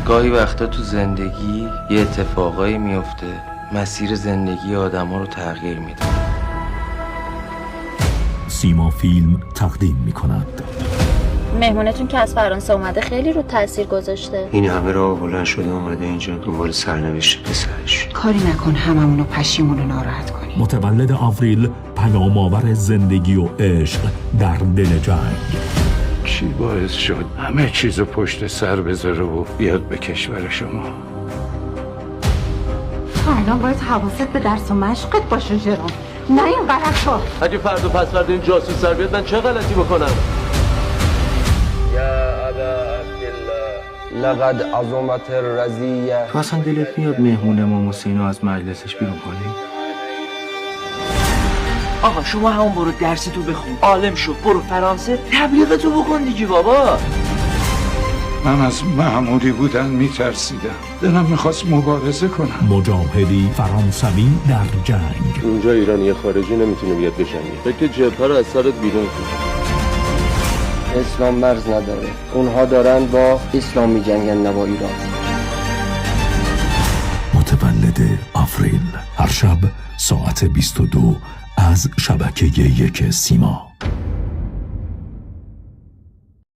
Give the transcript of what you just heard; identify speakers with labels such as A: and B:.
A: گاهی وقتا تو زندگی یه اتفاقایی میفته مسیر زندگی آدما رو تغییر میده.
B: سیما فیلم تقدیم می‌کند.
C: مهمونتون که از فرانسه اومده خیلی رو تاثیر گذاشته.
D: این همه راه بلند شده اومده اینجا دنبال سرنوشت پسرش.
E: کاری نکن هممونو پشیمونو ناراحت کنی.
B: متولد آوریل پیام‌آور زندگی و عشق در دل جنگ.
F: چی باعث شد همه چیزو پشت سر بذاره و بیاد به کشور شما؟
E: الان باید حواست به درس و مشقت باشه ژرون، نه این غلطا.
G: اگه فردا پس فردا این جاسوس سر بیاد من چه غلطی بکنم؟
A: یا ابا عبدالله لقد عظمت الرزیه.
D: تو اصلا دلت میاد مهمون امام حسین رو از مجلسش بیرون کنی؟
G: آقا شما همون برو درسی تو بخون، عالم شو، برو فرانسه تبلیغتو بکن دیگه بابا.
F: من از محمودی بودن میترسیدم، دلم میخواست مبارزه کنم.
B: مجاهدی فرانسوی در جنگ.
G: اونجا ایرانی خارجی نمیتونه بیاد بجنگه، فکر جبهه رو از سرت بیرون کن.
A: اسلام مرز نداره، اونها دارن با اسلام میجنگن نه با ایران.
B: متولد آوریل هر شب ساعت 22 از شبکه 1 سیما.